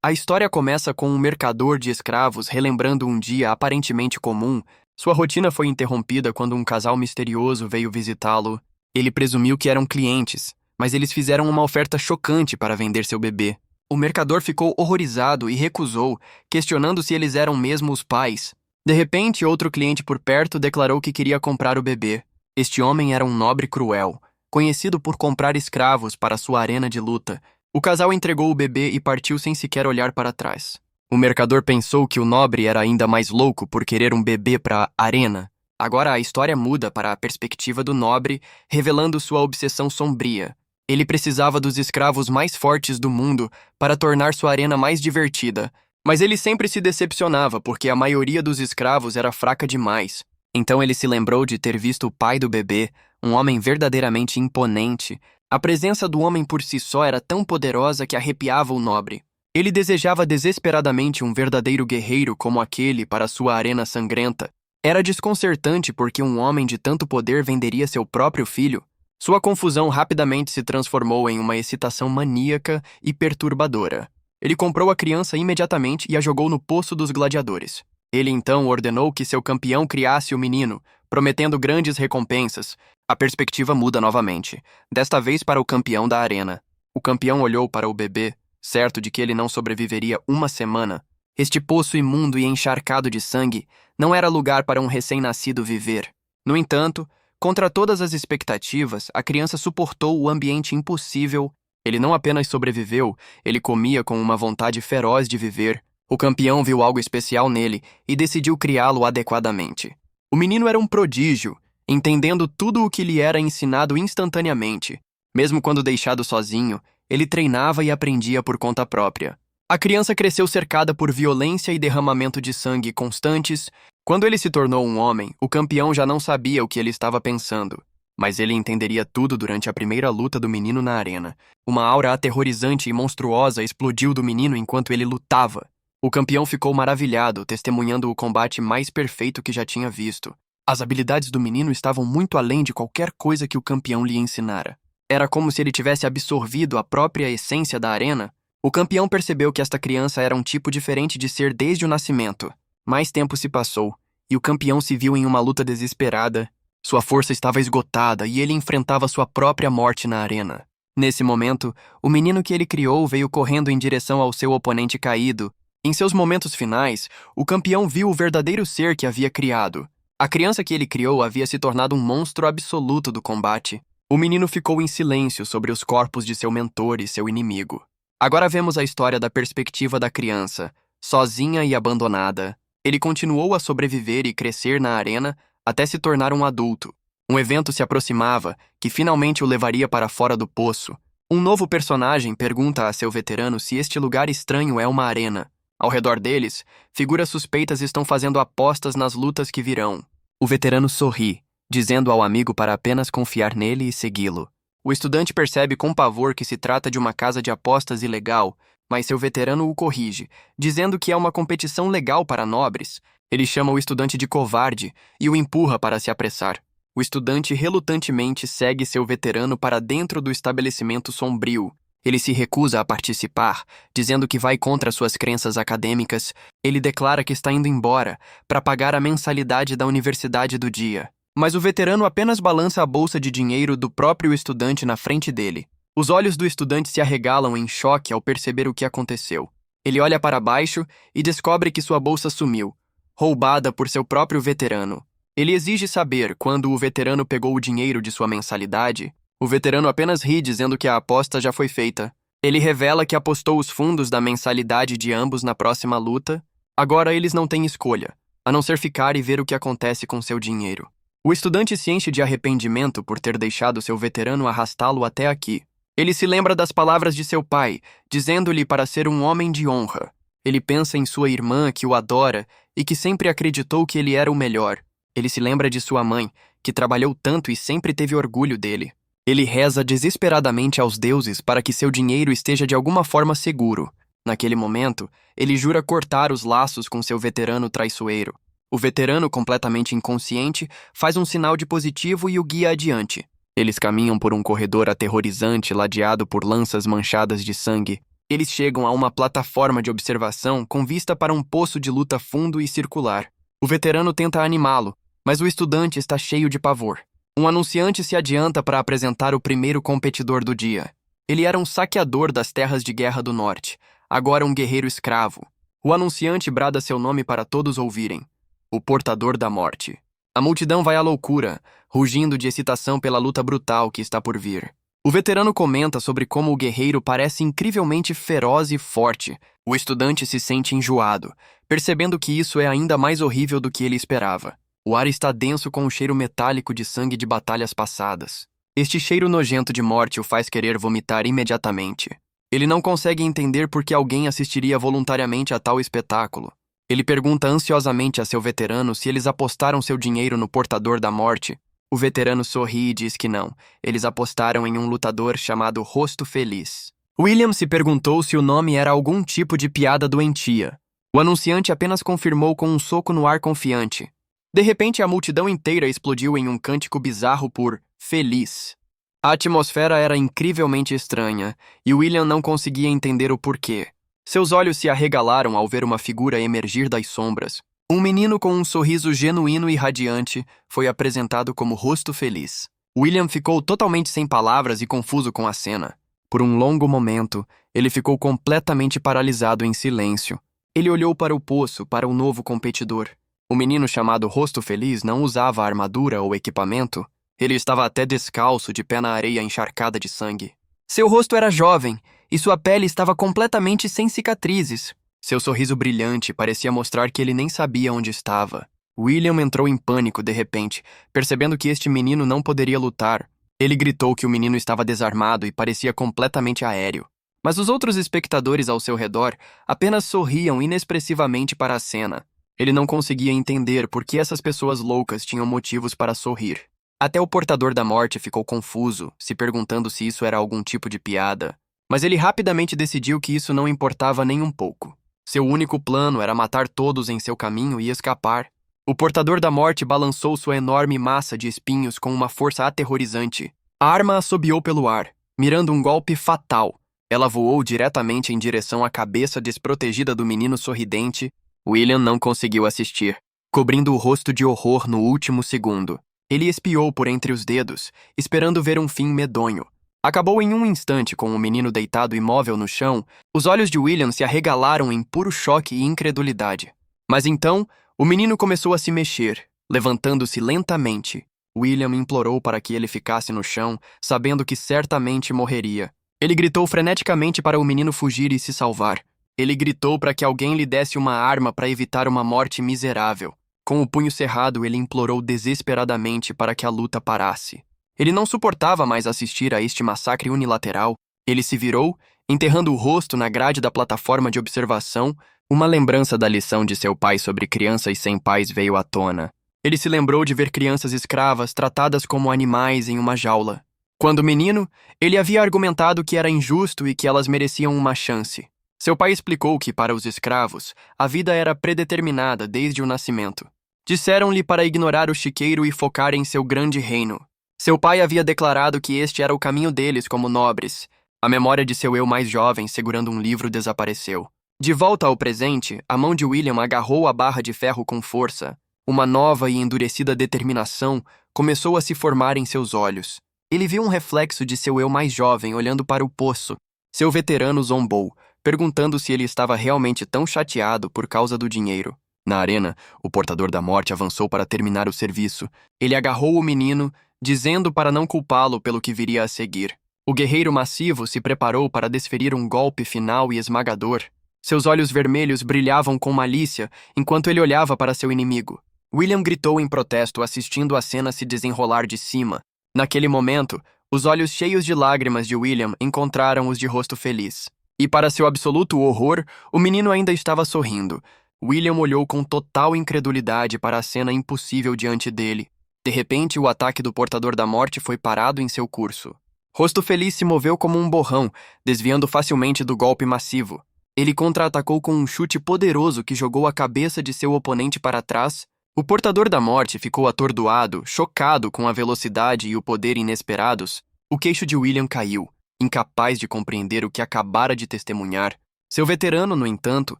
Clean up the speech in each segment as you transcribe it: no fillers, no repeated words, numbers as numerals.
A história começa com um mercador de escravos relembrando um dia aparentemente comum. Sua rotina foi interrompida quando um casal misterioso veio visitá-lo. Ele presumiu que eram clientes, mas eles fizeram uma oferta chocante para vender seu bebê. O mercador ficou horrorizado e recusou, questionando se eles eram mesmo os pais. De repente, outro cliente por perto declarou que queria comprar o bebê. Este homem era um nobre cruel, conhecido por comprar escravos para sua arena de luta. O casal entregou o bebê e partiu sem sequer olhar para trás. O mercador pensou que o nobre era ainda mais louco por querer um bebê para a arena. Agora a história muda para a perspectiva do nobre, revelando sua obsessão sombria. Ele precisava dos escravos mais fortes do mundo para tornar sua arena mais divertida, mas ele sempre se decepcionava porque a maioria dos escravos era fraca demais. Então ele se lembrou de ter visto o pai do bebê, um homem verdadeiramente imponente. A presença do homem por si só era tão poderosa que arrepiava o nobre. Ele desejava desesperadamente um verdadeiro guerreiro como aquele para sua arena sangrenta. Era desconcertante porque um homem de tanto poder venderia seu próprio filho. Sua confusão rapidamente se transformou em uma excitação maníaca e perturbadora. Ele comprou a criança imediatamente e a jogou no poço dos gladiadores. Ele então ordenou que seu campeão criasse o menino, prometendo grandes recompensas. A perspectiva muda novamente, desta vez para o campeão da arena. O campeão olhou para o bebê, certo de que ele não sobreviveria uma semana. Este poço imundo e encharcado de sangue não era lugar para um recém-nascido viver. No entanto, contra todas as expectativas, a criança suportou o ambiente impossível. Ele não apenas sobreviveu, ele comia com uma vontade feroz de viver. O campeão viu algo especial nele e decidiu criá-lo adequadamente. O menino era um prodígio, entendendo tudo o que lhe era ensinado instantaneamente. Mesmo quando deixado sozinho, ele treinava e aprendia por conta própria. A criança cresceu cercada por violência e derramamento de sangue constantes. Quando ele se tornou um homem, o campeão já não sabia o que ele estava pensando. Mas ele entenderia tudo durante a primeira luta do menino na arena. Uma aura aterrorizante e monstruosa explodiu do menino enquanto ele lutava. O campeão ficou maravilhado, testemunhando o combate mais perfeito que já tinha visto. As habilidades do menino estavam muito além de qualquer coisa que o campeão lhe ensinara. Era como se ele tivesse absorvido a própria essência da arena. O campeão percebeu que esta criança era um tipo diferente de ser desde o nascimento. Mais tempo se passou, e o campeão se viu em uma luta desesperada. Sua força estava esgotada e ele enfrentava sua própria morte na arena. Nesse momento, o menino que ele criou veio correndo em direção ao seu oponente caído. Em seus momentos finais, o campeão viu o verdadeiro ser que havia criado. A criança que ele criou havia se tornado um monstro absoluto do combate. O menino ficou em silêncio sobre os corpos de seu mentor e seu inimigo. Agora vemos a história da perspectiva da criança, sozinha e abandonada. Ele continuou a sobreviver e crescer na arena até se tornar um adulto. Um evento se aproximava, que finalmente o levaria para fora do poço. Um novo personagem pergunta a seu veterano se este lugar estranho é uma arena. Ao redor deles, figuras suspeitas estão fazendo apostas nas lutas que virão. O veterano sorri, dizendo ao amigo para apenas confiar nele e segui-lo. O estudante percebe com pavor que se trata de uma casa de apostas ilegal, mas seu veterano o corrige, dizendo que é uma competição legal para nobres. Ele chama o estudante de covarde e o empurra para se apressar. O estudante relutantemente segue seu veterano para dentro do estabelecimento sombrio. Ele se recusa a participar, dizendo que vai contra suas crenças acadêmicas. Ele declara que está indo embora para pagar a mensalidade da universidade do dia. Mas o veterano apenas balança a bolsa de dinheiro do próprio estudante na frente dele. Os olhos do estudante se arregalam em choque ao perceber o que aconteceu. Ele olha para baixo e descobre que sua bolsa sumiu, roubada por seu próprio veterano. Ele exige saber quando o veterano pegou o dinheiro de sua mensalidade. O veterano apenas ri, dizendo que a aposta já foi feita. Ele revela que apostou os fundos da mensalidade de ambos na próxima luta. Agora eles não têm escolha, a não ser ficar e ver o que acontece com seu dinheiro. O estudante se enche de arrependimento por ter deixado seu veterano arrastá-lo até aqui. Ele se lembra das palavras de seu pai, dizendo-lhe para ser um homem de honra. Ele pensa em sua irmã, que o adora e que sempre acreditou que ele era o melhor. Ele se lembra de sua mãe, que trabalhou tanto e sempre teve orgulho dele. Ele reza desesperadamente aos deuses para que seu dinheiro esteja de alguma forma seguro. Naquele momento, ele jura cortar os laços com seu veterano traiçoeiro. O veterano, completamente inconsciente, faz um sinal de positivo e o guia adiante. Eles caminham por um corredor aterrorizante ladeado por lanças manchadas de sangue. Eles chegam a uma plataforma de observação com vista para um poço de luta fundo e circular. O veterano tenta animá-lo, mas o estudante está cheio de pavor. Um anunciante se adianta para apresentar o primeiro competidor do dia. Ele era um saqueador das terras de guerra do norte, agora um guerreiro escravo. O anunciante brada seu nome para todos ouvirem: o Portador da Morte. A multidão vai à loucura, rugindo de excitação pela luta brutal que está por vir. O veterano comenta sobre como o guerreiro parece incrivelmente feroz e forte. O estudante se sente enjoado, percebendo que isso é ainda mais horrível do que ele esperava. O ar está denso com o cheiro metálico de sangue de batalhas passadas. Este cheiro nojento de morte o faz querer vomitar imediatamente. Ele não consegue entender por que alguém assistiria voluntariamente a tal espetáculo. Ele pergunta ansiosamente a seu veterano se eles apostaram seu dinheiro no Portador da Morte. O veterano sorri e diz que não. Eles apostaram em um lutador chamado Rosto Feliz. William se perguntou se o nome era algum tipo de piada doentia. O anunciante apenas confirmou com um soco no ar confiante. De repente, a multidão inteira explodiu em um cântico bizarro por Feliz. A atmosfera era incrivelmente estranha, e William não conseguia entender o porquê. Seus olhos se arregalaram ao ver uma figura emergir das sombras. Um menino com um sorriso genuíno e radiante foi apresentado como Rosto Feliz. William ficou totalmente sem palavras e confuso com a cena. Por um longo momento, ele ficou completamente paralisado em silêncio. Ele olhou para o poço, para o novo competidor. O menino chamado Rosto Feliz não usava armadura ou equipamento. Ele estava até descalço, de pé na areia encharcada de sangue. Seu rosto era jovem, e sua pele estava completamente sem cicatrizes. Seu sorriso brilhante parecia mostrar que ele nem sabia onde estava. William entrou em pânico de repente, percebendo que este menino não poderia lutar. Ele gritou que o menino estava desarmado e parecia completamente aéreo. Mas os outros espectadores ao seu redor apenas sorriam inexpressivamente para a cena. Ele não conseguia entender por que essas pessoas loucas tinham motivos para sorrir. Até o Portador da Morte ficou confuso, se perguntando se isso era algum tipo de piada. Mas ele rapidamente decidiu que isso não importava nem um pouco. Seu único plano era matar todos em seu caminho e escapar. O Portador da Morte balançou sua enorme massa de espinhos com uma força aterrorizante. A arma assobiou pelo ar, mirando um golpe fatal. Ela voou diretamente em direção à cabeça desprotegida do menino sorridente. William não conseguiu assistir, cobrindo o rosto de horror no último segundo. Ele espiou por entre os dedos, esperando ver um fim medonho. Acabou em um instante com o menino deitado imóvel no chão. Os olhos de William se arregalaram em puro choque e incredulidade. Mas então, o menino começou a se mexer, levantando-se lentamente. William implorou para que ele ficasse no chão, sabendo que certamente morreria. Ele gritou freneticamente para o menino fugir e se salvar. Ele gritou para que alguém lhe desse uma arma para evitar uma morte miserável. Com o punho cerrado, ele implorou desesperadamente para que a luta parasse. Ele não suportava mais assistir a este massacre unilateral. Ele se virou, enterrando o rosto na grade da plataforma de observação. Uma lembrança da lição de seu pai sobre crianças sem pais veio à tona. Ele se lembrou de ver crianças escravas tratadas como animais em uma jaula. Quando menino, ele havia argumentado que era injusto e que elas mereciam uma chance. Seu pai explicou que, para os escravos, a vida era predeterminada desde o nascimento. Disseram-lhe para ignorar o chiqueiro e focar em seu grande reino. Seu pai havia declarado que este era o caminho deles como nobres. A memória de seu eu mais jovem, segurando um livro, desapareceu. De volta ao presente, a mão de William agarrou a barra de ferro com força. Uma nova e endurecida determinação começou a se formar em seus olhos. Ele viu um reflexo de seu eu mais jovem olhando para o poço. Seu veterano zombou, perguntando se ele estava realmente tão chateado por causa do dinheiro. Na arena, o Portador da Morte avançou para terminar o serviço. Ele agarrou o menino, dizendo para não culpá-lo pelo que viria a seguir. O guerreiro massivo se preparou para desferir um golpe final e esmagador. Seus olhos vermelhos brilhavam com malícia enquanto ele olhava para seu inimigo. William gritou em protesto, assistindo a cena se desenrolar de cima. Naquele momento, os olhos cheios de lágrimas de William encontraram os de Rosto Feliz. E para seu absoluto horror, o menino ainda estava sorrindo. William olhou com total incredulidade para a cena impossível diante dele. De repente, o ataque do Portador da Morte foi parado em seu curso. Rosto Feliz se moveu como um borrão, desviando facilmente do golpe massivo. Ele contra-atacou com um chute poderoso que jogou a cabeça de seu oponente para trás. O Portador da Morte ficou atordoado, chocado com a velocidade e o poder inesperados. O queixo de William caiu. incapaz de compreender o que acabara de testemunhar. Seu veterano, no entanto,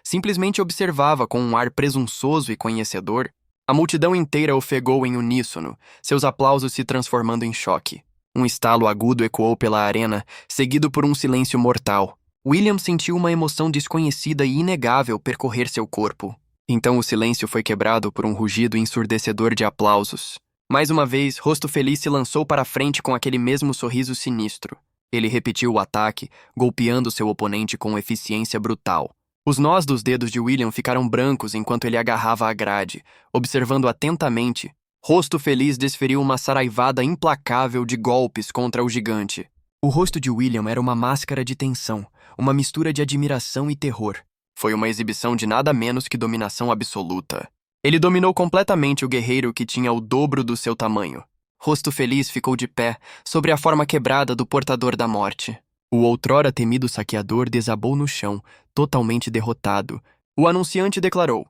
simplesmente observava com um ar presunçoso e conhecedor. A multidão inteira ofegou em uníssono, seus aplausos se transformando em choque. Um estalo agudo ecoou pela arena, seguido por um silêncio mortal. William sentiu uma emoção desconhecida e inegável percorrer seu corpo. Então o silêncio foi quebrado por um rugido ensurdecedor de aplausos. Mais uma vez, Rosto Feliz se lançou para a frente com aquele mesmo sorriso sinistro. Ele repetiu o ataque, golpeando seu oponente com eficiência brutal. Os nós dos dedos de William ficaram brancos enquanto ele agarrava a grade, observando atentamente. Rosto Feliz desferiu uma saraivada implacável de golpes contra o gigante. O rosto de William era uma máscara de tensão, uma mistura de admiração e terror. Foi uma exibição de nada menos que dominação absoluta. Ele dominou completamente o guerreiro que tinha o dobro do seu tamanho. Rosto Feliz ficou de pé, sobre a forma quebrada do portador da morte. O outrora temido saqueador desabou no chão, totalmente derrotado. O anunciante declarou: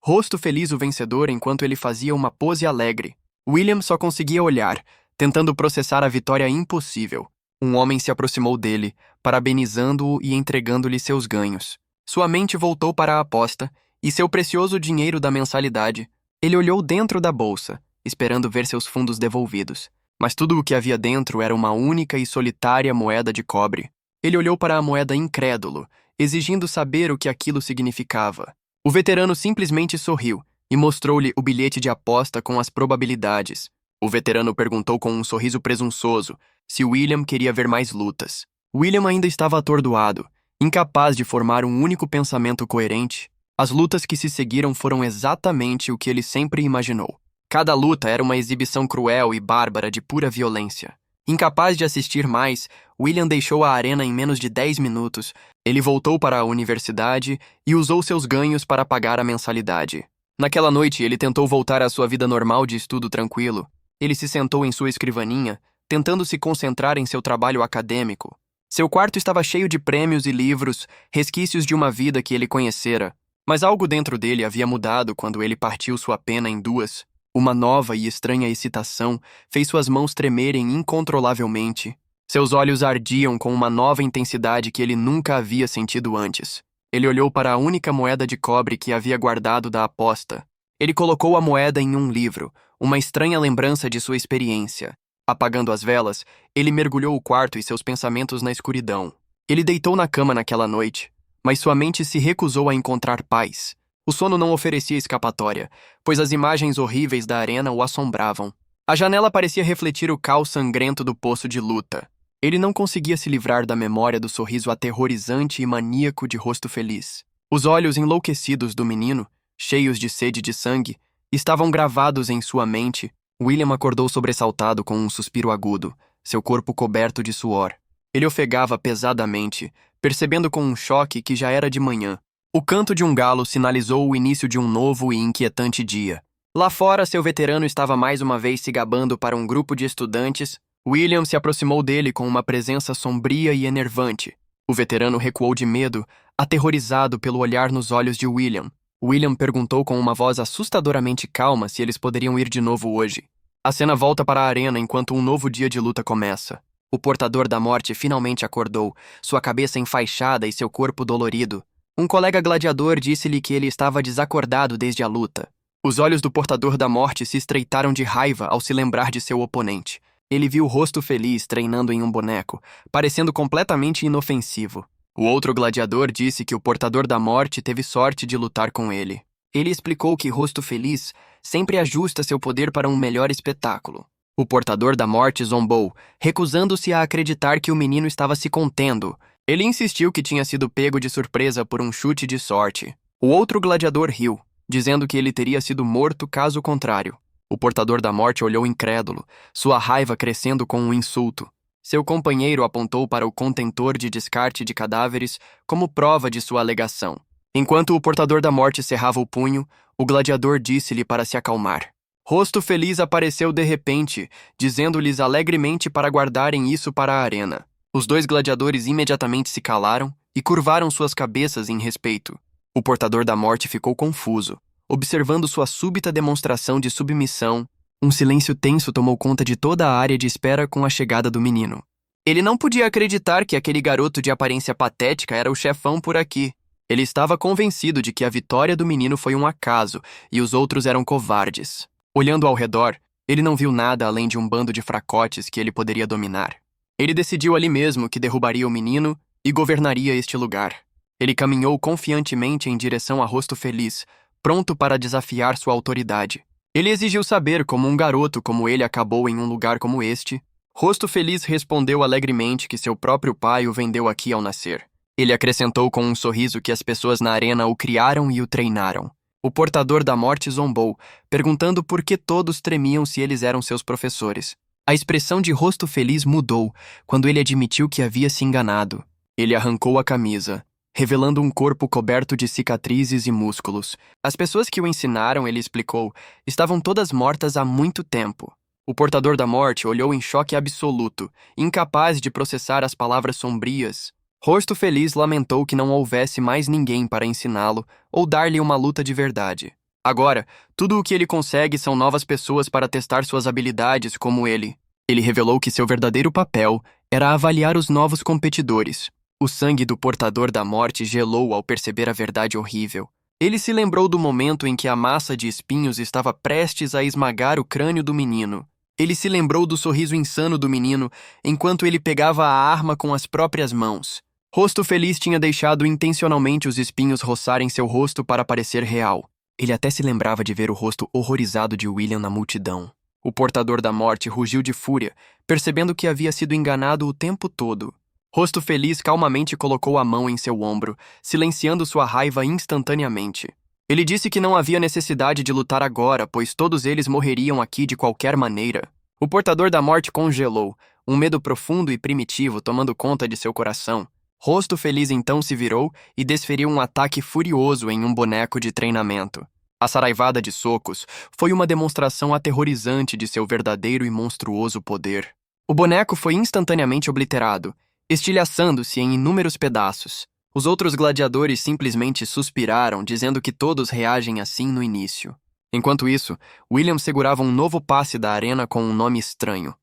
Rosto Feliz o vencedor enquanto ele fazia uma pose alegre. William só conseguia olhar, tentando processar a vitória impossível. Um homem se aproximou dele, parabenizando-o e entregando-lhe seus ganhos. Sua mente voltou para a aposta e seu precioso dinheiro da mensalidade. Ele olhou dentro da bolsa, esperando ver seus fundos devolvidos. Mas tudo o que havia dentro era uma única e solitária moeda de cobre. Ele olhou para a moeda incrédulo, exigindo saber o que aquilo significava. O veterano simplesmente sorriu e mostrou-lhe o bilhete de aposta com as probabilidades. O veterano perguntou com um sorriso presunçoso se William queria ver mais lutas. William ainda estava atordoado, incapaz de formar um único pensamento coerente. As lutas que se seguiram foram exatamente o que ele sempre imaginou. Cada luta era uma exibição cruel e bárbara de pura violência. Incapaz de assistir mais, William deixou a arena em menos de 10 minutos. Ele voltou para a universidade e usou seus ganhos para pagar a mensalidade. Naquela noite, ele tentou voltar à sua vida normal de estudo tranquilo. Ele se sentou em sua escrivaninha, tentando se concentrar em seu trabalho acadêmico. Seu quarto estava cheio de prêmios e livros, resquícios de uma vida que ele conhecera. Mas algo dentro dele havia mudado quando ele partiu sua pena em duas. Uma nova e estranha excitação fez suas mãos tremerem incontrolavelmente. Seus olhos ardiam com uma nova intensidade que ele nunca havia sentido antes. Ele olhou para a única moeda de cobre que havia guardado da aposta. Ele colocou a moeda em um livro, uma estranha lembrança de sua experiência. Apagando as velas, ele mergulhou o quarto e seus pensamentos na escuridão. Ele deitou na cama naquela noite, mas sua mente se recusou a encontrar paz. O sono não oferecia escapatória, pois as imagens horríveis da arena o assombravam. A janela parecia refletir o caos sangrento do poço de luta. Ele não conseguia se livrar da memória do sorriso aterrorizante e maníaco de Rosto Feliz. Os olhos enlouquecidos do menino, cheios de sede de sangue, estavam gravados em sua mente. William acordou sobressaltado com um suspiro agudo, seu corpo coberto de suor. Ele ofegava pesadamente, percebendo com um choque que já era de manhã. O canto de um galo sinalizou o início de um novo e inquietante dia. Lá fora, seu veterano estava mais uma vez se gabando para um grupo de estudantes. William se aproximou dele com uma presença sombria e enervante. O veterano recuou de medo, aterrorizado pelo olhar nos olhos de William. William perguntou com uma voz assustadoramente calma se eles poderiam ir de novo hoje. A cena volta para a arena enquanto um novo dia de luta começa. O portador da morte finalmente acordou, sua cabeça enfaixada e seu corpo dolorido. Um colega gladiador disse-lhe que ele estava desacordado desde a luta. Os olhos do portador da morte se estreitaram de raiva ao se lembrar de seu oponente. Ele viu o Rosto Feliz treinando em um boneco, parecendo completamente inofensivo. O outro gladiador disse que o portador da morte teve sorte de lutar com ele. Ele explicou que Rosto Feliz sempre ajusta seu poder para um melhor espetáculo. O portador da morte zombou, recusando-se a acreditar que o menino estava se contendo. Ele insistiu que tinha sido pego de surpresa por um chute de sorte. O outro gladiador riu, dizendo que ele teria sido morto caso contrário. O portador da morte olhou incrédulo, sua raiva crescendo com um insulto. Seu companheiro apontou para o contentor de descarte de cadáveres como prova de sua alegação. Enquanto o portador da morte cerrava o punho, o gladiador disse-lhe para se acalmar. Rosto Feliz apareceu de repente, dizendo-lhes alegremente para guardarem isso para a arena. Os dois gladiadores imediatamente se calaram e curvaram suas cabeças em respeito. O portador da morte ficou confuso, observando sua súbita demonstração de submissão. Um silêncio tenso tomou conta de toda a área de espera com a chegada do menino. Ele não podia acreditar que aquele garoto de aparência patética era o chefão por aqui. Ele estava convencido de que a vitória do menino foi um acaso e os outros eram covardes. Olhando ao redor, ele não viu nada além de um bando de fracotes que ele poderia dominar. Ele decidiu ali mesmo que derrubaria o menino e governaria este lugar. Ele caminhou confiantemente em direção a Rosto Feliz, pronto para desafiar sua autoridade. Ele exigiu saber como um garoto como ele acabou em um lugar como este. Rosto Feliz respondeu alegremente que seu próprio pai o vendeu aqui ao nascer. Ele acrescentou com um sorriso que as pessoas na arena o criaram e o treinaram. O portador da morte zombou, perguntando por que todos tremiam se eles eram seus professores. A expressão de Rosto Feliz mudou quando ele admitiu que havia se enganado. Ele arrancou a camisa, revelando um corpo coberto de cicatrizes e músculos. As pessoas que o ensinaram, ele explicou, estavam todas mortas há muito tempo. O portador da morte olhou em choque absoluto, incapaz de processar as palavras sombrias. Rosto Feliz lamentou que não houvesse mais ninguém para ensiná-lo ou dar-lhe uma luta de verdade. Agora, tudo o que ele consegue são novas pessoas para testar suas habilidades como ele. Ele revelou que seu verdadeiro papel era avaliar os novos competidores. O sangue do portador da morte gelou ao perceber a verdade horrível. Ele se lembrou do momento em que a massa de espinhos estava prestes a esmagar o crânio do menino. Ele se lembrou do sorriso insano do menino enquanto ele pegava a arma com as próprias mãos. Rosto Feliz tinha deixado intencionalmente os espinhos roçarem seu rosto para parecer real. Ele até se lembrava de ver o rosto horrorizado de William na multidão. O portador da morte rugiu de fúria, percebendo que havia sido enganado o tempo todo. Rosto Feliz calmamente colocou a mão em seu ombro, silenciando sua raiva instantaneamente. Ele disse que não havia necessidade de lutar agora, pois todos eles morreriam aqui de qualquer maneira. O portador da morte congelou, um medo profundo e primitivo tomando conta de seu coração. Rosto Feliz então se virou e desferiu um ataque furioso em um boneco de treinamento. A saraivada de socos foi uma demonstração aterrorizante de seu verdadeiro e monstruoso poder. O boneco foi instantaneamente obliterado, estilhaçando-se em inúmeros pedaços. Os outros gladiadores simplesmente suspiraram, dizendo que todos reagem assim no início. Enquanto isso, William segurava um novo passe da arena com um nome estranho: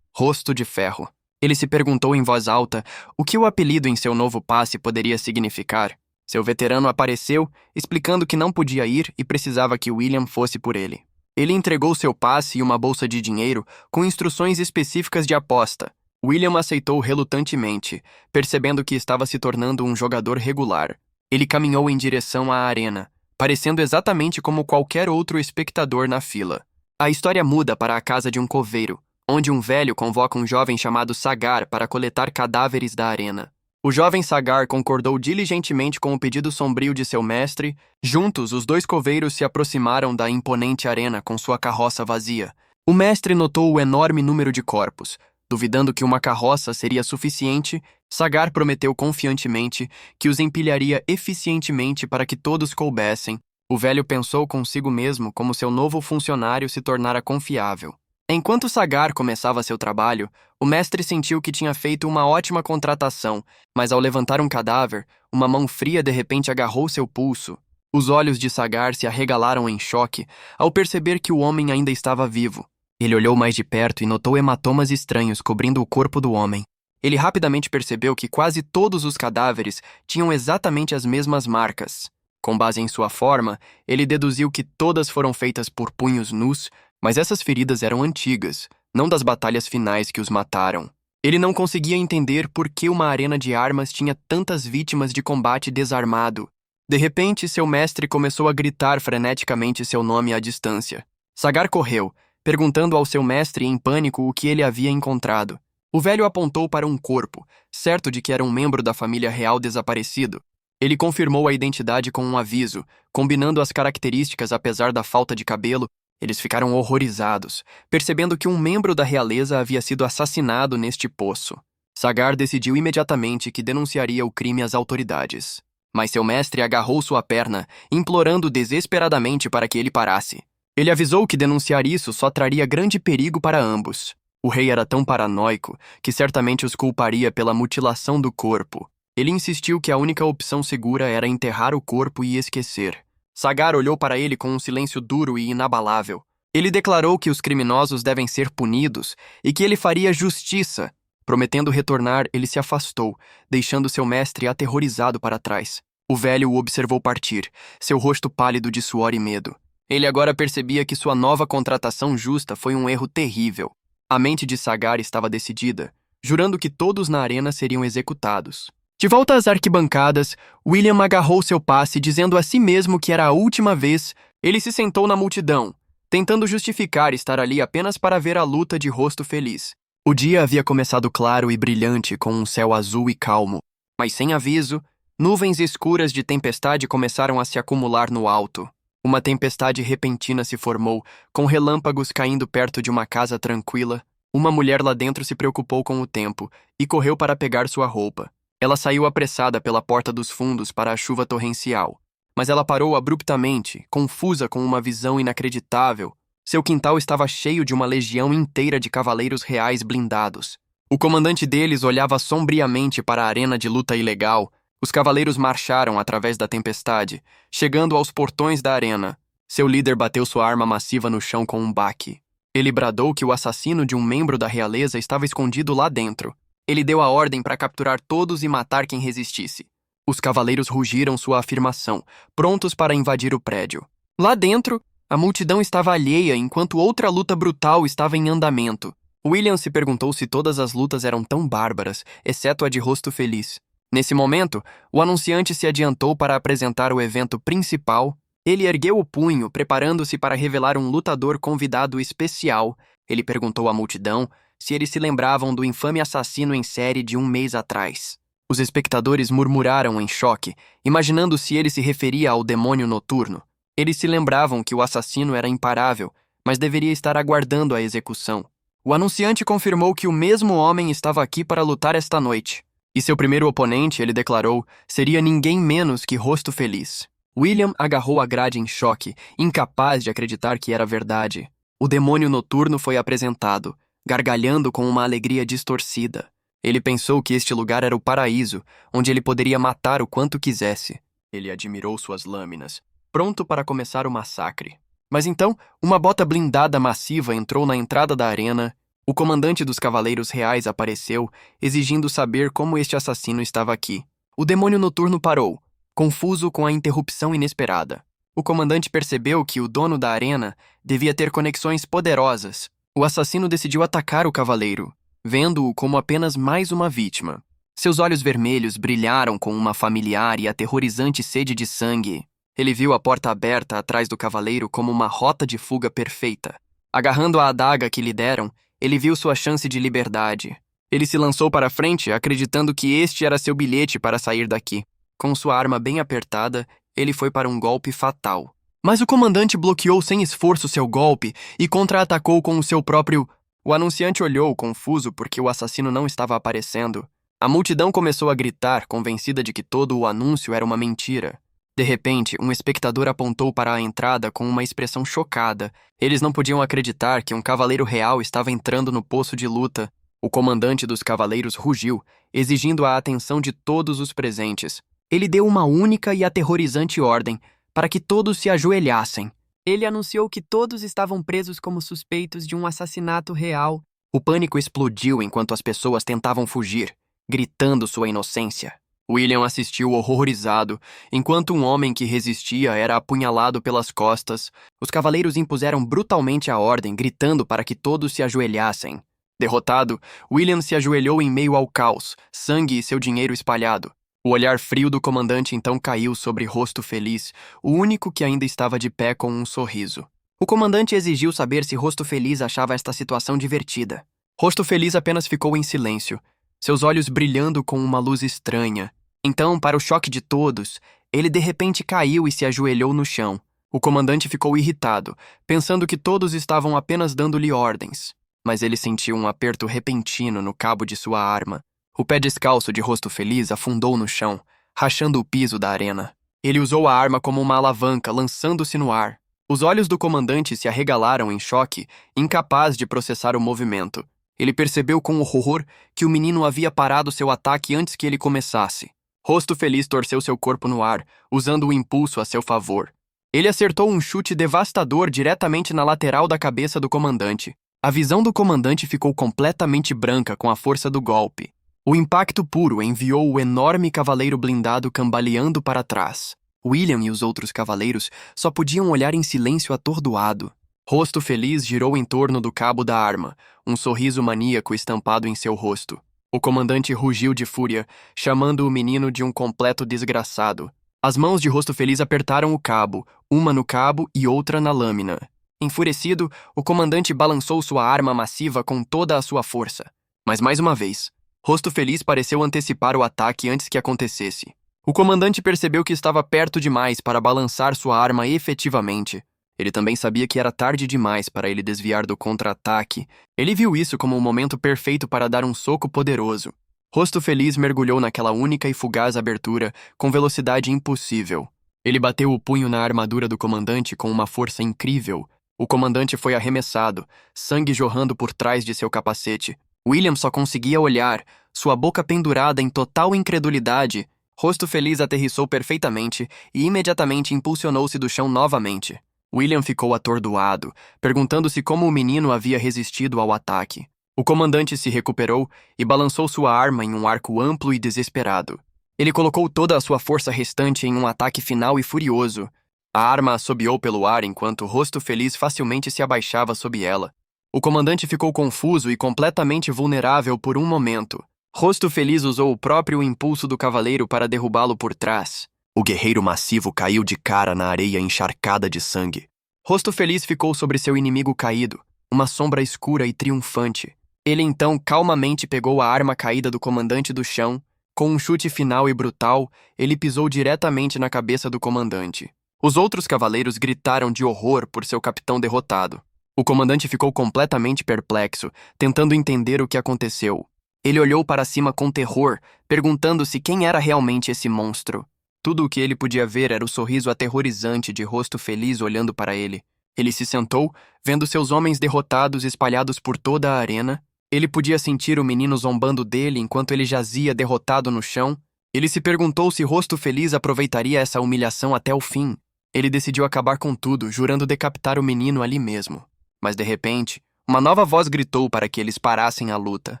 Rosto de Ferro. Ele se perguntou em voz alta o que o apelido em seu novo passe poderia significar. Seu veterano apareceu, explicando que não podia ir e precisava que William fosse por ele. Ele entregou seu passe e uma bolsa de dinheiro com instruções específicas de aposta. William aceitou relutantemente, percebendo que estava se tornando um jogador regular. Ele caminhou em direção à arena, parecendo exatamente como qualquer outro espectador na fila. A história muda para a casa de um coveiro, onde um velho convoca um jovem chamado Sagar para coletar cadáveres da arena. O jovem Sagar concordou diligentemente com o pedido sombrio de seu mestre. Juntos, os dois coveiros se aproximaram da imponente arena com sua carroça vazia. O mestre notou o enorme número de corpos. Duvidando que uma carroça seria suficiente, Sagar prometeu confiantemente que os empilharia eficientemente para que todos coubessem. O velho pensou consigo mesmo como seu novo funcionário se tornara confiável. Enquanto Sagar começava seu trabalho, o mestre sentiu que tinha feito uma ótima contratação, mas ao levantar um cadáver, uma mão fria de repente agarrou seu pulso. Os olhos de Sagar se arregalaram em choque ao perceber que o homem ainda estava vivo. Ele olhou mais de perto e notou hematomas estranhos cobrindo o corpo do homem. Ele rapidamente percebeu que quase todos os cadáveres tinham exatamente as mesmas marcas. Com base em sua forma, ele deduziu que todas foram feitas por punhos nus, mas essas feridas eram antigas, não das batalhas finais que os mataram. Ele não conseguia entender por que uma arena de armas tinha tantas vítimas de combate desarmado. De repente, seu mestre começou a gritar freneticamente seu nome à distância. Sagar correu, perguntando ao seu mestre em pânico o que ele havia encontrado. O velho apontou para um corpo, certo de que era um membro da família real desaparecido. Ele confirmou a identidade com um aviso, combinando as características apesar da falta de cabelo. Eles ficaram horrorizados, percebendo que um membro da realeza havia sido assassinado neste poço. Sagar decidiu imediatamente que denunciaria o crime às autoridades. Mas seu mestre agarrou sua perna, implorando desesperadamente para que ele parasse. Ele avisou que denunciar isso só traria grande perigo para ambos. O rei era tão paranoico que certamente os culparia pela mutilação do corpo. Ele insistiu que a única opção segura era enterrar o corpo e esquecer. Sagar olhou para ele com um silêncio duro e inabalável. Ele declarou que os criminosos devem ser punidos e que ele faria justiça. Prometendo retornar, ele se afastou, deixando seu mestre aterrorizado para trás. O velho o observou partir, seu rosto pálido de suor e medo. Ele agora percebia que sua nova contratação justa foi um erro terrível. A mente de Sagar estava decidida, jurando que todos na arena seriam executados. De volta às arquibancadas, William agarrou seu passe, dizendo a si mesmo que era a última vez. Ele se sentou na multidão, tentando justificar estar ali apenas para ver a luta de rosto feliz. O dia havia começado claro e brilhante, com um céu azul e calmo. Mas sem aviso, nuvens escuras de tempestade começaram a se acumular no alto. Uma tempestade repentina se formou, com relâmpagos caindo perto de uma casa tranquila. Uma mulher lá dentro se preocupou com o tempo e correu para pegar sua roupa. Ela saiu apressada pela porta dos fundos para a chuva torrencial. Mas ela parou abruptamente, confusa com uma visão inacreditável. Seu quintal estava cheio de uma legião inteira de cavaleiros reais blindados. O comandante deles olhava sombriamente para a arena de luta ilegal. Os cavaleiros marcharam através da tempestade, chegando aos portões da arena. Seu líder bateu sua arma massiva no chão com um baque. Ele bradou que o assassino de um membro da realeza estava escondido lá dentro. Ele deu a ordem para capturar todos e matar quem resistisse. Os cavaleiros rugiram sua afirmação, prontos para invadir o prédio. Lá dentro, a multidão estava alheia enquanto outra luta brutal estava em andamento. William se perguntou se todas as lutas eram tão bárbaras, exceto a de rosto feliz. Nesse momento, o anunciante se adiantou para apresentar o evento principal. Ele ergueu o punho, preparando-se para revelar um lutador convidado especial. Ele perguntou à multidão se eles se lembravam do infame assassino em série de um mês atrás. Os espectadores murmuraram em choque, imaginando se ele se referia ao demônio noturno. Eles se lembravam que o assassino era imparável, mas deveria estar aguardando a execução. O anunciante confirmou que o mesmo homem estava aqui para lutar esta noite. E seu primeiro oponente, ele declarou, seria ninguém menos que Rosto Feliz. William agarrou a grade em choque, incapaz de acreditar que era verdade. O demônio noturno foi apresentado, gargalhando com uma alegria distorcida. Ele pensou que este lugar era o paraíso, onde ele poderia matar o quanto quisesse. Ele admirou suas lâminas, pronto para começar o massacre. Mas então, uma bota blindada massiva entrou na entrada da arena. O comandante dos Cavaleiros Reais apareceu, exigindo saber como este assassino estava aqui. O demônio noturno parou, confuso com a interrupção inesperada. O comandante percebeu que o dono da arena devia ter conexões poderosas. O assassino decidiu atacar o cavaleiro, vendo-o como apenas mais uma vítima. Seus olhos vermelhos brilharam com uma familiar e aterrorizante sede de sangue. Ele viu a porta aberta atrás do cavaleiro como uma rota de fuga perfeita. Agarrando a adaga que lhe deram, ele viu sua chance de liberdade. Ele se lançou para frente, acreditando que este era seu bilhete para sair daqui. Com sua arma bem apertada, ele foi para um golpe fatal. Mas o comandante bloqueou sem esforço seu golpe e contra-atacou com o seu próprio... O anunciante olhou, confuso, porque o assassino não estava aparecendo. A multidão começou a gritar, convencida de que todo o anúncio era uma mentira. De repente, um espectador apontou para a entrada com uma expressão chocada. Eles não podiam acreditar que um cavaleiro real estava entrando no poço de luta. O comandante dos cavaleiros rugiu, exigindo a atenção de todos os presentes. Ele deu uma única e aterrorizante ordem, para que todos se ajoelhassem. Ele anunciou que todos estavam presos como suspeitos de um assassinato real. O pânico explodiu enquanto as pessoas tentavam fugir, gritando sua inocência. William assistiu horrorizado, enquanto um homem que resistia era apunhalado pelas costas. Os cavaleiros impuseram brutalmente a ordem, gritando para que todos se ajoelhassem. Derrotado, William se ajoelhou em meio ao caos, sangue e seu dinheiro espalhado. O olhar frio do comandante então caiu sobre Rosto Feliz, o único que ainda estava de pé com um sorriso. O comandante exigiu saber se Rosto Feliz achava esta situação divertida. Rosto Feliz apenas ficou em silêncio, seus olhos brilhando com uma luz estranha. Então, para o choque de todos, ele de repente caiu e se ajoelhou no chão. O comandante ficou irritado, pensando que todos estavam apenas dando-lhe ordens. Mas ele sentiu um aperto repentino no cabo de sua arma. O pé descalço de Rosto Feliz afundou no chão, rachando o piso da arena. Ele usou a arma como uma alavanca, lançando-se no ar. Os olhos do comandante se arregalaram em choque, incapaz de processar o movimento. Ele percebeu com horror que o menino havia parado seu ataque antes que ele começasse. Rosto Feliz torceu seu corpo no ar, usando o impulso a seu favor. Ele acertou um chute devastador diretamente na lateral da cabeça do comandante. A visão do comandante ficou completamente branca com a força do golpe. O impacto puro enviou o enorme cavaleiro blindado cambaleando para trás. William e os outros cavaleiros só podiam olhar em silêncio atordoado. Rosto Feliz girou em torno do cabo da arma, um sorriso maníaco estampado em seu rosto. O comandante rugiu de fúria, chamando o menino de um completo desgraçado. As mãos de Rosto Feliz apertaram o cabo, uma no cabo e outra na lâmina. Enfurecido, o comandante balançou sua arma massiva com toda a sua força. Mas mais uma vez, Rosto Feliz pareceu antecipar o ataque antes que acontecesse. O comandante percebeu que estava perto demais para balançar sua arma efetivamente. Ele também sabia que era tarde demais para ele desviar do contra-ataque. Ele viu isso como um momento perfeito para dar um soco poderoso. Rosto Feliz mergulhou naquela única e fugaz abertura com velocidade impossível. Ele bateu o punho na armadura do comandante com uma força incrível. O comandante foi arremessado, sangue jorrando por trás de seu capacete. William só conseguia olhar, sua boca pendurada em total incredulidade. Rosto Feliz aterrissou perfeitamente e imediatamente impulsionou-se do chão novamente. William ficou atordoado, perguntando-se como o menino havia resistido ao ataque. O comandante se recuperou e balançou sua arma em um arco amplo e desesperado. Ele colocou toda a sua força restante em um ataque final e furioso. A arma assobiou pelo ar enquanto Rosto Feliz facilmente se abaixava sob ela. O comandante ficou confuso e completamente vulnerável por um momento. Rosto Feliz usou o próprio impulso do cavaleiro para derrubá-lo por trás. O guerreiro massivo caiu de cara na areia encharcada de sangue. Rosto Feliz ficou sobre seu inimigo caído, uma sombra escura e triunfante. Ele então calmamente pegou a arma caída do comandante do chão. Com um chute final e brutal, ele pisou diretamente na cabeça do comandante. Os outros cavaleiros gritaram de horror por seu capitão derrotado. O comandante ficou completamente perplexo, tentando entender o que aconteceu. Ele olhou para cima com terror, perguntando-se quem era realmente esse monstro. Tudo o que ele podia ver era o sorriso aterrorizante de Rosto Feliz olhando para ele. Ele se sentou, vendo seus homens derrotados espalhados por toda a arena. Ele podia sentir o menino zombando dele enquanto ele jazia derrotado no chão. Ele se perguntou se Rosto Feliz aproveitaria essa humilhação até o fim. Ele decidiu acabar com tudo, jurando decapitar o menino ali mesmo. Mas de repente, uma nova voz gritou para que eles parassem a luta.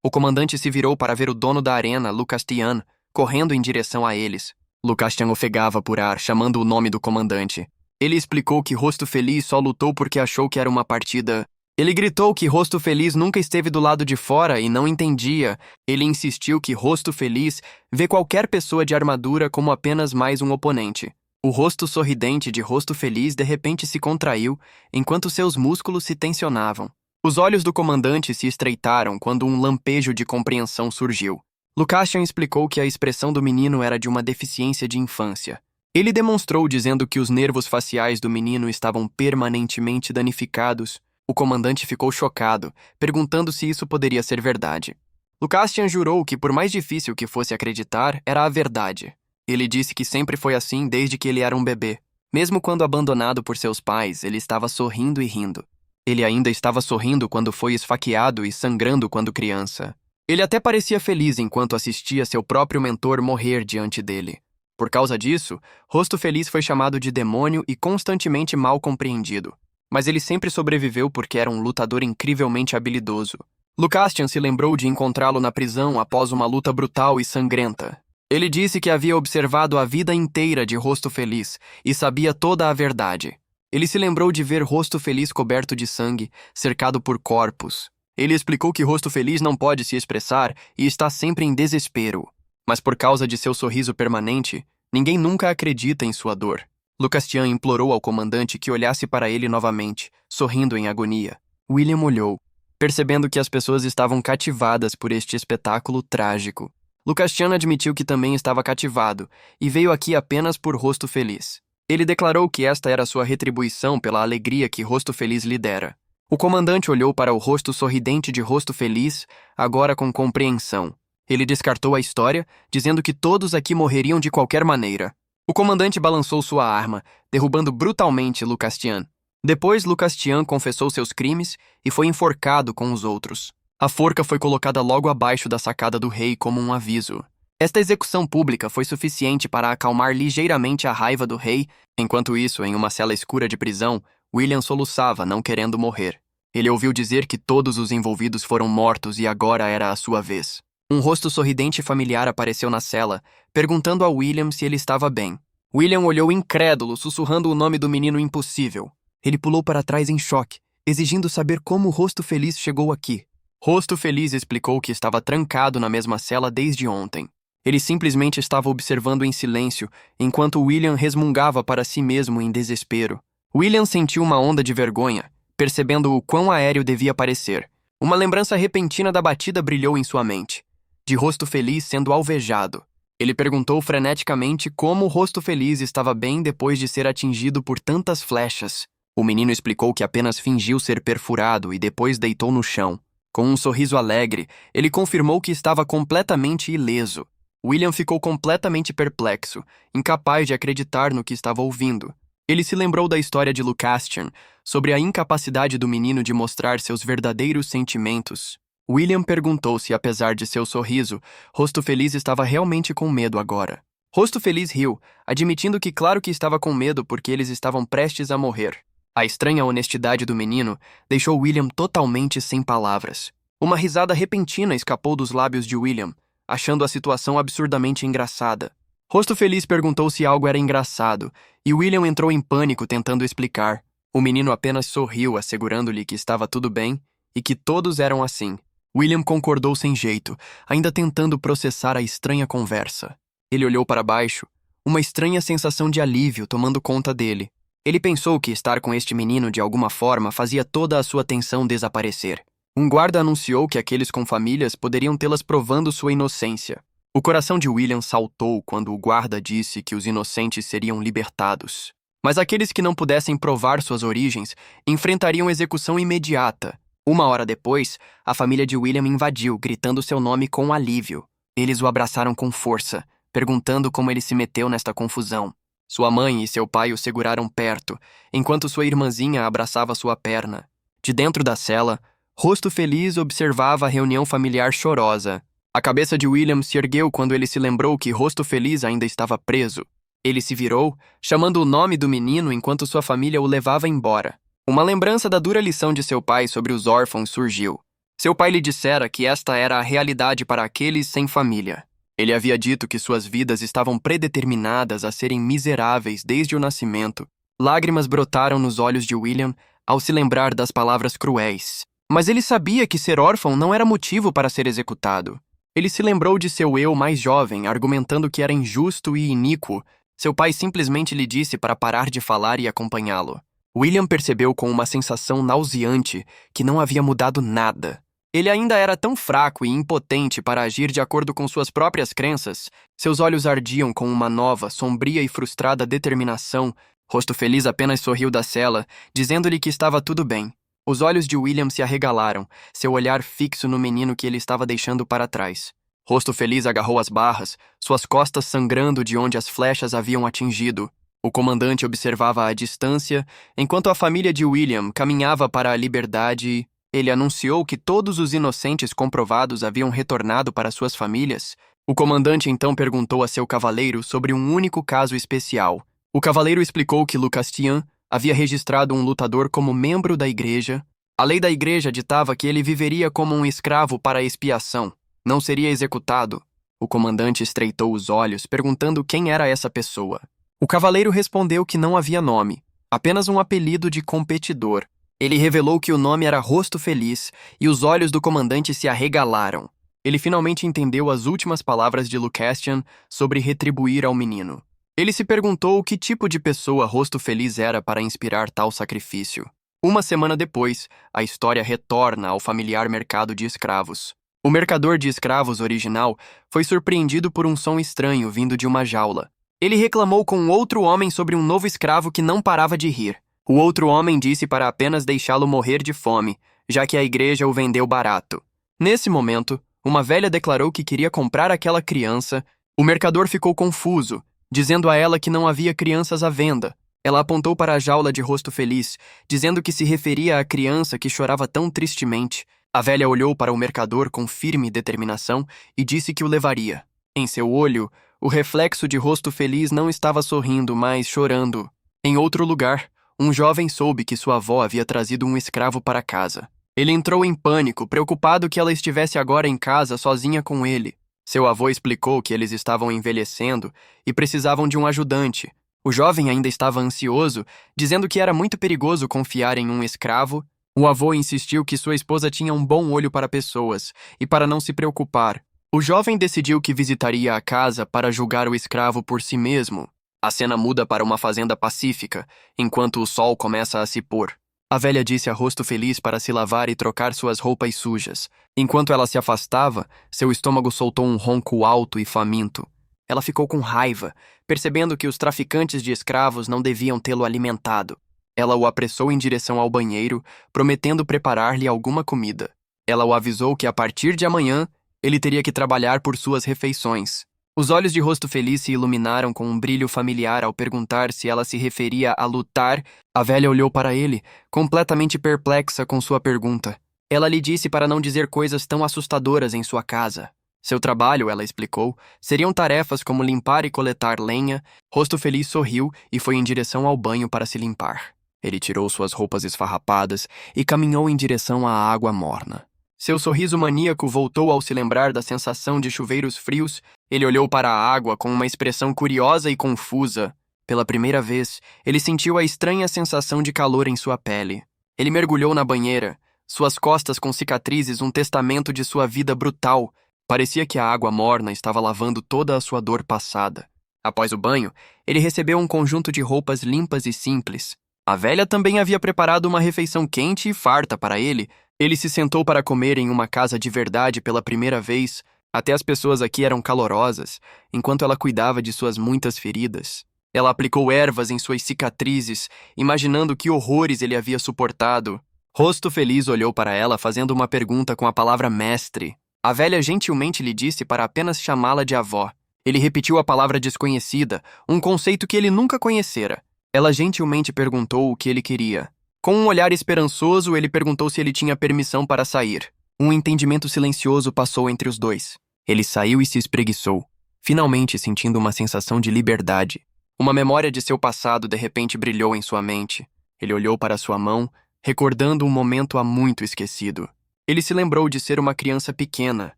O comandante se virou para ver o dono da arena, Lucastian, correndo em direção a eles. Lucastian ofegava por ar, chamando o nome do comandante. Ele explicou que Rosto Feliz só lutou porque achou que era uma partida. Ele gritou que Rosto Feliz nunca esteve do lado de fora e não entendia. Ele insistiu que Rosto Feliz vê qualquer pessoa de armadura como apenas mais um oponente. O rosto sorridente de Rosto Feliz de repente se contraiu, enquanto seus músculos se tensionavam. Os olhos do comandante se estreitaram quando um lampejo de compreensão surgiu. Lucastian explicou que a expressão do menino era de uma deficiência de infância. Ele demonstrou dizendo que os nervos faciais do menino estavam permanentemente danificados. O comandante ficou chocado, perguntando se isso poderia ser verdade. Lucastian jurou que, por mais difícil que fosse acreditar, era a verdade. Ele disse que sempre foi assim desde que ele era um bebê. Mesmo quando abandonado por seus pais, ele estava sorrindo e rindo. Ele ainda estava sorrindo quando foi esfaqueado e sangrando quando criança. Ele até parecia feliz enquanto assistia seu próprio mentor morrer diante dele. Por causa disso, Rosto Feliz foi chamado de demônio e constantemente mal compreendido. Mas ele sempre sobreviveu porque era um lutador incrivelmente habilidoso. Lucastian se lembrou de encontrá-lo na prisão após uma luta brutal e sangrenta. Ele disse que havia observado a vida inteira de Rosto Feliz e sabia toda a verdade. Ele se lembrou de ver Rosto Feliz coberto de sangue, cercado por corpos. Ele explicou que Rosto Feliz não pode se expressar e está sempre em desespero. Mas por causa de seu sorriso permanente, ninguém nunca acredita em sua dor. Lucastian implorou ao comandante que olhasse para ele novamente, sorrindo em agonia. William olhou, percebendo que as pessoas estavam cativadas por este espetáculo trágico. Lucastian admitiu que também estava cativado e veio aqui apenas por Rosto Feliz. Ele declarou que esta era sua retribuição pela alegria que Rosto Feliz lhe dera. O comandante olhou para o rosto sorridente de Rosto Feliz, agora com compreensão. Ele descartou a história, dizendo que todos aqui morreriam de qualquer maneira. O comandante balançou sua arma, derrubando brutalmente Lucastian. Depois, Lucastian confessou seus crimes e foi enforcado com os outros. A forca foi colocada logo abaixo da sacada do rei como um aviso. Esta execução pública foi suficiente para acalmar ligeiramente a raiva do rei. Enquanto isso, em uma cela escura de prisão, William soluçava, não querendo morrer. Ele ouviu dizer que todos os envolvidos foram mortos e agora era a sua vez. Um rosto sorridente e familiar apareceu na cela, perguntando a William se ele estava bem. William olhou incrédulo, sussurrando o nome do menino impossível. Ele pulou para trás em choque, exigindo saber como o Rosto Feliz chegou aqui. Rosto Feliz explicou que estava trancado na mesma cela desde ontem. Ele simplesmente estava observando em silêncio, enquanto William resmungava para si mesmo em desespero. William sentiu uma onda de vergonha, percebendo o quão aéreo devia parecer. Uma lembrança repentina da batida brilhou em sua mente, de Rosto Feliz sendo alvejado. Ele perguntou freneticamente como o Rosto Feliz estava bem depois de ser atingido por tantas flechas. O menino explicou que apenas fingiu ser perfurado e depois deitou no chão. Com um sorriso alegre, ele confirmou que estava completamente ileso. William ficou completamente perplexo, incapaz de acreditar no que estava ouvindo. Ele se lembrou da história de Lucastian, sobre a incapacidade do menino de mostrar seus verdadeiros sentimentos. William perguntou se, apesar de seu sorriso, Rosto Feliz estava realmente com medo agora. Rosto Feliz riu, admitindo que claro que estava com medo porque eles estavam prestes a morrer. A estranha honestidade do menino deixou William totalmente sem palavras. Uma risada repentina escapou dos lábios de William, achando a situação absurdamente engraçada. Rosto Feliz perguntou se algo era engraçado, e William entrou em pânico tentando explicar. O menino apenas sorriu, assegurando-lhe que estava tudo bem e que todos eram assim. William concordou sem jeito, ainda tentando processar a estranha conversa. Ele olhou para baixo, uma estranha sensação de alívio tomando conta dele. Ele pensou que estar com este menino de alguma forma fazia toda a sua tensão desaparecer. Um guarda anunciou que aqueles com famílias poderiam tê-las provando sua inocência. O coração de William saltou quando o guarda disse que os inocentes seriam libertados. Mas aqueles que não pudessem provar suas origens enfrentariam execução imediata. 1 hora depois, a família de William invadiu, gritando seu nome com alívio. Eles o abraçaram com força, perguntando como ele se meteu nesta confusão. Sua mãe e seu pai o seguraram perto, enquanto sua irmãzinha abraçava sua perna. De dentro da cela, Rosto Feliz observava a reunião familiar chorosa. A cabeça de William se ergueu quando ele se lembrou que Rosto Feliz ainda estava preso. Ele se virou, chamando o nome do menino enquanto sua família o levava embora. Uma lembrança da dura lição de seu pai sobre os órfãos surgiu. Seu pai lhe dissera que esta era a realidade para aqueles sem família. Ele havia dito que suas vidas estavam predeterminadas a serem miseráveis desde o nascimento. Lágrimas brotaram nos olhos de William ao se lembrar das palavras cruéis. Mas ele sabia que ser órfão não era motivo para ser executado. Ele se lembrou de seu eu mais jovem, argumentando que era injusto e iníquo. Seu pai simplesmente lhe disse para parar de falar e acompanhá-lo. William percebeu com uma sensação nauseante que não havia mudado nada. Ele ainda era tão fraco e impotente para agir de acordo com suas próprias crenças. Seus olhos ardiam com uma nova, sombria e frustrada determinação. Rosto Feliz apenas sorriu da cela, dizendo-lhe que estava tudo bem. Os olhos de William se arregalaram, seu olhar fixo no menino que ele estava deixando para trás. Rosto Feliz agarrou as barras, suas costas sangrando de onde as flechas haviam atingido. O comandante observava à distância, enquanto a família de William caminhava para a liberdade. Ele anunciou que todos os inocentes comprovados haviam retornado para suas famílias. O comandante então perguntou a seu cavaleiro sobre um único caso especial. O cavaleiro explicou que Lucastian havia registrado um lutador como membro da igreja. A lei da igreja ditava que ele viveria como um escravo para a expiação. Não seria executado. O comandante estreitou os olhos, perguntando quem era essa pessoa. O cavaleiro respondeu que não havia nome, apenas um apelido de competidor. Ele revelou que o nome era Rosto Feliz e os olhos do comandante se arregalaram. Ele finalmente entendeu as últimas palavras de Lucastian sobre retribuir ao menino. Ele se perguntou que tipo de pessoa Rosto Feliz era para inspirar tal sacrifício. 1 semana depois, a história retorna ao familiar mercado de escravos. O mercador de escravos original foi surpreendido por um som estranho vindo de uma jaula. Ele reclamou com outro homem sobre um novo escravo que não parava de rir. O outro homem disse para apenas deixá-lo morrer de fome, já que a igreja o vendeu barato. Nesse momento, uma velha declarou que queria comprar aquela criança. O mercador ficou confuso, dizendo a ela que não havia crianças à venda. Ela apontou para a jaula de Rosto Feliz, dizendo que se referia à criança que chorava tão tristemente. A velha olhou para o mercador com firme determinação e disse que o levaria. Em seu olho, o reflexo de Rosto Feliz não estava sorrindo, mas chorando. Em outro lugar, um jovem soube que sua avó havia trazido um escravo para casa. Ele entrou em pânico, preocupado que ela estivesse agora em casa sozinha com ele. Seu avô explicou que eles estavam envelhecendo e precisavam de um ajudante. O jovem ainda estava ansioso, dizendo que era muito perigoso confiar em um escravo. O avô insistiu que sua esposa tinha um bom olho para pessoas e para não se preocupar. O jovem decidiu que visitaria a casa para julgar o escravo por si mesmo. A cena muda para uma fazenda pacífica, enquanto o sol começa a se pôr. A velha disse a Rosto Feliz para se lavar e trocar suas roupas sujas. Enquanto ela se afastava, seu estômago soltou um ronco alto e faminto. Ela ficou com raiva, percebendo que os traficantes de escravos não deviam tê-lo alimentado. Ela o apressou em direção ao banheiro, prometendo preparar-lhe alguma comida. Ela o avisou que a partir de amanhã, ele teria que trabalhar por suas refeições. Os olhos de Rosto Feliz se iluminaram com um brilho familiar ao perguntar se ela se referia a lutar. A velha olhou para ele, completamente perplexa com sua pergunta. Ela lhe disse para não dizer coisas tão assustadoras em sua casa. Seu trabalho, ela explicou, seriam tarefas como limpar e coletar lenha. Rosto Feliz sorriu e foi em direção ao banho para se limpar. Ele tirou suas roupas esfarrapadas e caminhou em direção à água morna. Seu sorriso maníaco voltou ao se lembrar da sensação de chuveiros frios. Ele olhou para a água com uma expressão curiosa e confusa. Pela primeira vez, ele sentiu a estranha sensação de calor em sua pele. Ele mergulhou na banheira, suas costas com cicatrizes, um testamento de sua vida brutal. Parecia que a água morna estava lavando toda a sua dor passada. Após o banho, ele recebeu um conjunto de roupas limpas e simples. A velha também havia preparado uma refeição quente e farta para ele. Ele se sentou para comer em uma casa de verdade pela primeira vez. Até as pessoas aqui eram calorosas, enquanto ela cuidava de suas muitas feridas. Ela aplicou ervas em suas cicatrizes, imaginando que horrores ele havia suportado. Rosto Feliz olhou para ela, fazendo uma pergunta com a palavra mestre. A velha gentilmente lhe disse para apenas chamá-la de avó. Ele repetiu a palavra desconhecida, um conceito que ele nunca conhecera. Ela gentilmente perguntou o que ele queria. Com um olhar esperançoso, ele perguntou se ele tinha permissão para sair. Um entendimento silencioso passou entre os dois. Ele saiu e se espreguiçou, finalmente sentindo uma sensação de liberdade. Uma memória de seu passado de repente brilhou em sua mente. Ele olhou para sua mão, recordando um momento há muito esquecido. Ele se lembrou de ser uma criança pequena,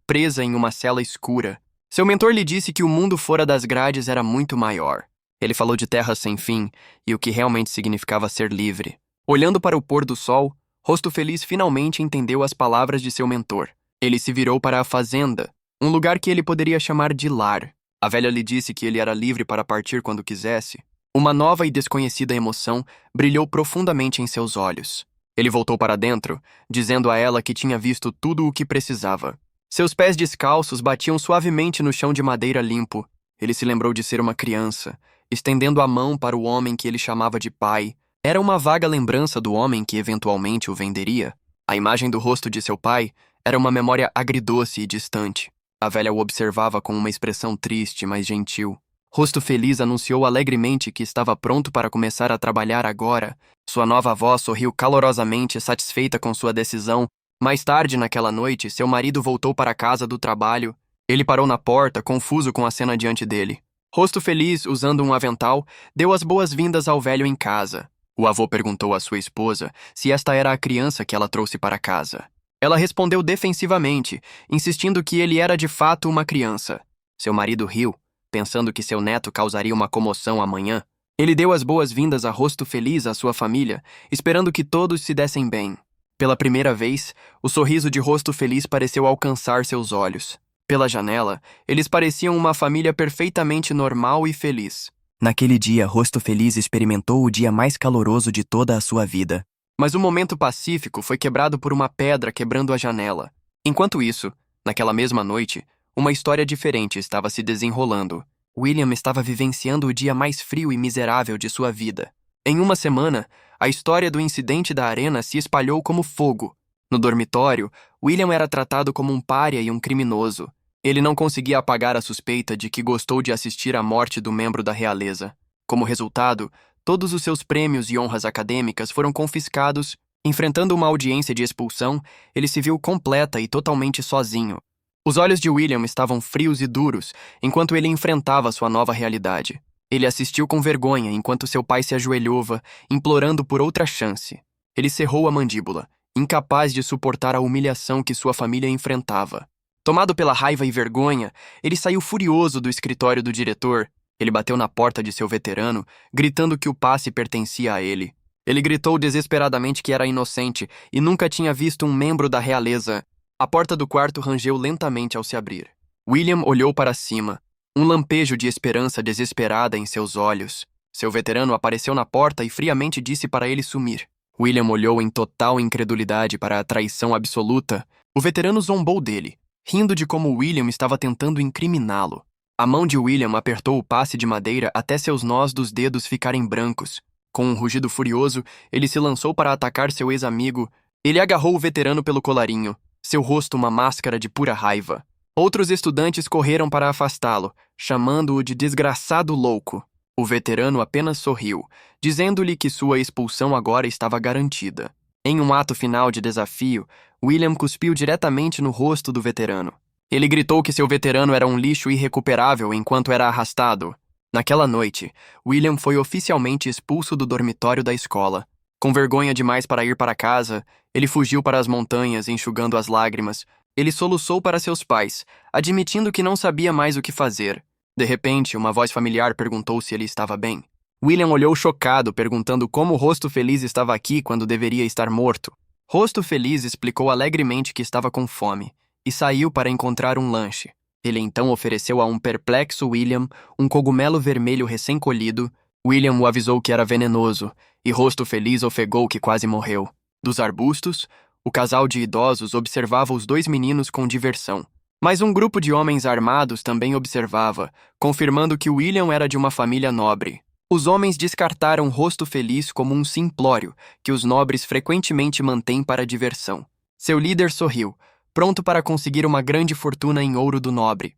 presa em uma cela escura. Seu mentor lhe disse que o mundo fora das grades era muito maior. Ele falou de terras sem fim e o que realmente significava ser livre. Olhando para o pôr do sol, Rosto Feliz finalmente entendeu as palavras de seu mentor. Ele se virou para a fazenda, um lugar que ele poderia chamar de lar. A velha lhe disse que ele era livre para partir quando quisesse. Uma nova e desconhecida emoção brilhou profundamente em seus olhos. Ele voltou para dentro, dizendo a ela que tinha visto tudo o que precisava. Seus pés descalços batiam suavemente no chão de madeira limpo. Ele se lembrou de ser uma criança, estendendo a mão para o homem que ele chamava de pai. Era uma vaga lembrança do homem que eventualmente o venderia. A imagem do rosto de seu pai era uma memória agridoce e distante. A velha o observava com uma expressão triste, mas gentil. Rosto Feliz anunciou alegremente que estava pronto para começar a trabalhar agora. Sua nova avó sorriu calorosamente, satisfeita com sua decisão. Mais tarde naquela noite, seu marido voltou para a casa do trabalho. Ele parou na porta, confuso com a cena diante dele. Rosto Feliz, usando um avental, deu as boas-vindas ao velho em casa. O avô perguntou à sua esposa se esta era a criança que ela trouxe para casa. Ela respondeu defensivamente, insistindo que ele era de fato uma criança. Seu marido riu, pensando que seu neto causaria uma comoção amanhã. Ele deu as boas-vindas a Rosto Feliz à sua família, esperando que todos se dessem bem. Pela primeira vez, o sorriso de Rosto Feliz pareceu alcançar seus olhos. Pela janela, eles pareciam uma família perfeitamente normal e feliz. Naquele dia, Rosto Feliz experimentou o dia mais caloroso de toda a sua vida. Mas o momento pacífico foi quebrado por uma pedra quebrando a janela. Enquanto isso, naquela mesma noite, uma história diferente estava se desenrolando. William estava vivenciando o dia mais frio e miserável de sua vida. Em uma semana, a história do incidente da arena se espalhou como fogo. No dormitório, William era tratado como um pária e um criminoso. Ele não conseguia apagar a suspeita de que gostou de assistir à morte do membro da realeza. Como resultado, todos os seus prêmios e honras acadêmicas foram confiscados. Enfrentando uma audiência de expulsão, ele se viu completa e totalmente sozinho. Os olhos de William estavam frios e duros, enquanto ele enfrentava sua nova realidade. Ele assistiu com vergonha enquanto seu pai se ajoelhava, implorando por outra chance. Ele cerrou a mandíbula, incapaz de suportar a humilhação que sua família enfrentava. Tomado pela raiva e vergonha, ele saiu furioso do escritório do diretor. Ele bateu na porta de seu veterano, gritando que o passe pertencia a ele. Ele gritou desesperadamente que era inocente e nunca tinha visto um membro da realeza. A porta do quarto rangeu lentamente ao se abrir. William olhou para cima, um lampejo de esperança desesperada em seus olhos. Seu veterano apareceu na porta e friamente disse para ele sumir. William olhou em total incredulidade para a traição absoluta. O veterano zombou dele, rindo de como William estava tentando incriminá-lo. A mão de William apertou o passe de madeira até seus nós dos dedos ficarem brancos. Com um rugido furioso, ele se lançou para atacar seu ex-amigo. Ele agarrou o veterano pelo colarinho, seu rosto uma máscara de pura raiva. Outros estudantes correram para afastá-lo, chamando-o de desgraçado louco. O veterano apenas sorriu, dizendo-lhe que sua expulsão agora estava garantida. Em um ato final de desafio, William cuspiu diretamente no rosto do veterano. Ele gritou que seu veterano era um lixo irrecuperável enquanto era arrastado. Naquela noite, William foi oficialmente expulso do dormitório da escola. Com vergonha demais para ir para casa, ele fugiu para as montanhas, enxugando as lágrimas. Ele soluçou para seus pais, admitindo que não sabia mais o que fazer. De repente, uma voz familiar perguntou se ele estava bem. William olhou chocado, perguntando como Rosto Feliz estava aqui quando deveria estar morto. Rosto Feliz explicou alegremente que estava com fome e saiu para encontrar um lanche. Ele então ofereceu a um perplexo William um cogumelo vermelho recém-colhido. William o avisou que era venenoso e Rosto Feliz ofegou que quase morreu. Dos arbustos, o casal de idosos observava os dois meninos com diversão. Mas um grupo de homens armados também observava, confirmando que William era de uma família nobre. Os homens descartaram Rosto Feliz como um simplório que os nobres frequentemente mantêm para diversão. Seu líder sorriu, pronto para conseguir uma grande fortuna em ouro do nobre.